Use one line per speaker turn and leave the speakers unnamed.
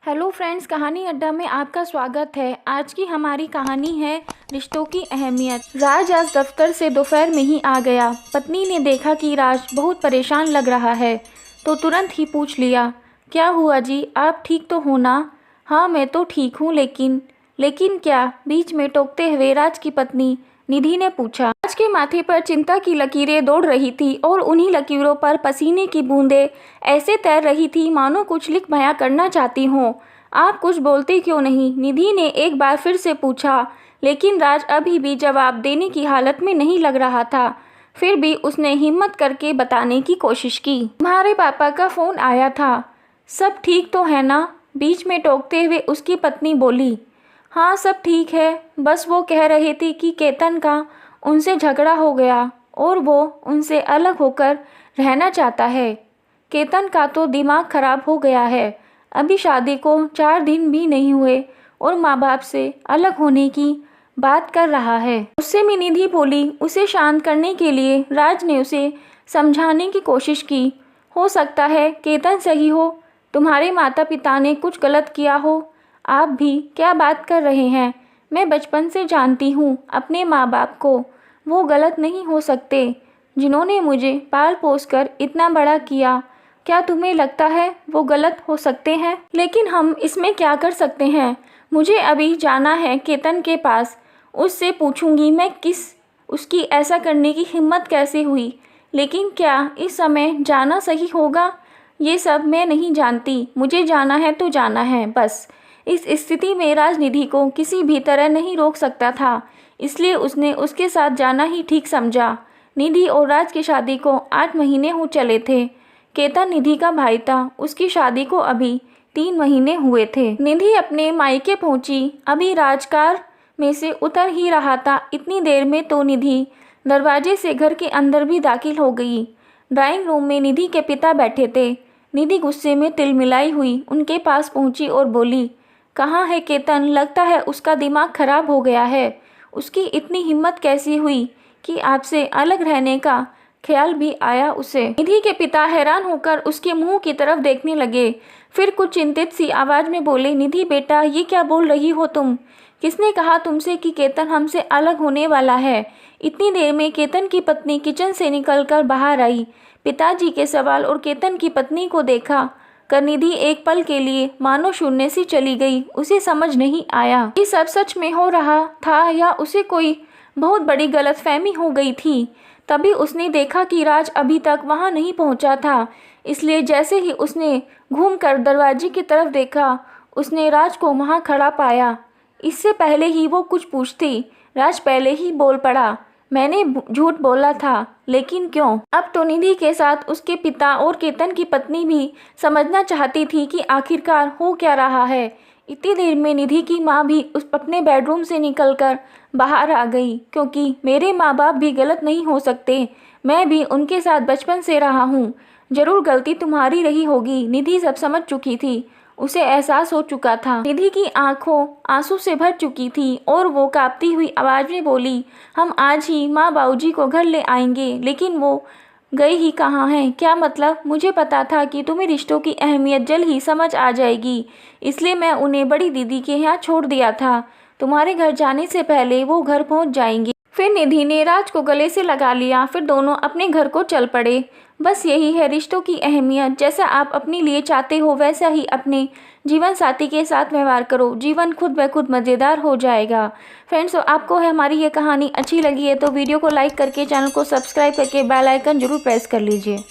Hello friends, कहानी अड्डा में आपका स्वागत है। आज की हमारी कहानी है रिश्तों की अहमियत। राज आज दफ्तर से दोपहर में ही आ गया। पत्नी ने देखा कि राज बहुत परेशान लग रहा है तो तुरंत ही पूछ लिया, क्या हुआ जी, आप ठीक तो हो ना? हाँ, मैं तो ठीक हूँ, लेकिन क्या? बीच में टोकते हुए राज की पत्नी निधि ने पूछा। राज के माथे पर चिंता की लकीरें दौड़ रही थी और उन्हीं लकीरों पर पसीने की बूंदें ऐसे तैर रही थी मानो कुछ लिख बयां करना चाहती हों। आप कुछ बोलते क्यों नहीं? निधि ने एक बार फिर से पूछा, लेकिन राज अभी भी जवाब देने की हालत में नहीं लग रहा था। फिर भी उसने हिम्मत करके बताने की कोशिश की। तुम्हारे पापा का फ़ोन आया था, सब ठीक तो है ना? बीच में टोकते हुए उसकी पत्नी बोली। हाँ, सब ठीक है, बस वो कह रहे थे कि केतन का उनसे झगड़ा हो गया और वो उनसे अलग होकर रहना चाहता है। केतन का तो दिमाग खराब हो गया है। अभी शादी को 4 दिन भी नहीं हुए और माँ बाप से अलग होने की बात कर रहा है। उससे में निधि बोली। उसे शांत करने के लिए राज ने उसे समझाने की कोशिश की। हो सकता है केतन सही हो, तुम्हारे माता पिता ने कुछ गलत किया हो। आप भी क्या बात कर रहे हैं? मैं बचपन से जानती हूँ अपने माँ बाप को, वो गलत नहीं हो सकते जिन्होंने मुझे पाल पोस कर इतना बड़ा किया। क्या तुम्हें लगता है वो गलत हो सकते हैं? लेकिन हम इसमें क्या कर सकते हैं? मुझे अभी जाना है केतन के पास, उससे पूछूंगी मैं उसकी ऐसा करने की हिम्मत कैसे हुई। लेकिन क्या इस समय जाना सही होगा? ये सब मैं नहीं जानती, मुझे जाना है तो जाना है बस। इस स्थिति में राजनिधि को किसी भी तरह नहीं रोक सकता था, इसलिए उसने उसके साथ जाना ही ठीक समझा। निधि और राज की शादी को 8 महीने हो चले थे। केतन निधि का भाई था, उसकी शादी को अभी 3 महीने हुए थे। निधि अपने मायके पहुंची, अभी राजकार में से उतर ही रहा था। इतनी देर में तो निधि दरवाजे से घर के अंदर भी दाखिल हो गई। ड्राइंग रूम में निधि के पिता बैठे थे। निधि गुस्से में तिलमिलाई हुई उनके पास पहुंची और बोली, कहाँ है केतन? लगता है उसका दिमाग खराब हो गया है। उसकी इतनी हिम्मत कैसी हुई कि आपसे अलग रहने का ख्याल भी आया उसे? निधि के पिता हैरान होकर उसके मुंह की तरफ देखने लगे, फिर कुछ चिंतित सी आवाज में बोले, निधि बेटा, ये क्या बोल रही हो तुम? किसने कहा तुमसे कि केतन हमसे अलग होने वाला है? इतनी देर में केतन की पत्नी किचन से निकलकर बाहर आई। पिताजी के सवाल और केतन की पत्नी को देखा कर निधि एक पल के लिए मानो शून्य सी चली गई। उसे समझ नहीं आया ये सब सच में हो रहा था या उसे कोई बहुत बड़ी गलतफहमी हो गई थी। तभी उसने देखा कि राज अभी तक वहां नहीं पहुंचा था, इसलिए जैसे ही उसने घूमकर दरवाजे की तरफ देखा, उसने राज को वहां खड़ा पाया। इससे पहले ही वो कुछ पूछती, राज पहले ही बोल पड़ा, मैंने झूठ बोला था, लेकिन क्यों? अब तो निधि के साथ उसके पिता और केतन की पत्नी भी समझना चाहती थी कि आखिरकार हो क्या रहा है। इतनी देर में निधि की माँ भी अपने बेडरूम से निकलकर बाहर आ गई, क्योंकि मेरे माँ बाप भी गलत नहीं हो सकते, मैं भी उनके साथ बचपन से रहा हूँ, जरूर गलती तुम्हारी रही होगी। निधि सब समझ चुकी थी, उसे एहसास हो चुका था। निधि की आंखों आंसू से भर चुकी थी और वो कांपती हुई आवाज में बोली, हम आज ही माँ बाबूजी को घर ले आएंगे। लेकिन वो गए ही कहाँ हैं? क्या मतलब? मुझे पता था कि तुम्हें रिश्तों की अहमियत जल्द ही समझ आ जाएगी, इसलिए मैं उन्हें बड़ी दीदी के यहाँ छोड़ दिया था। तुम्हारे घर जाने से पहले वो घर पहुँच जाएंगे। फिर निधि ने राज को गले से लगा लिया, फिर दोनों अपने घर को चल पड़े। बस यही है रिश्तों की अहमियत। जैसा आप अपने लिए चाहते हो वैसा ही अपने जीवन साथी के साथ व्यवहार करो, जीवन खुद ब खुद मज़ेदार हो जाएगा। फ्रेंड्स, आपको हमारी ये कहानी अच्छी लगी है तो वीडियो को लाइक करके चैनल को सब्सक्राइब करके बेल आइकन जरूर प्रेस कर लीजिए।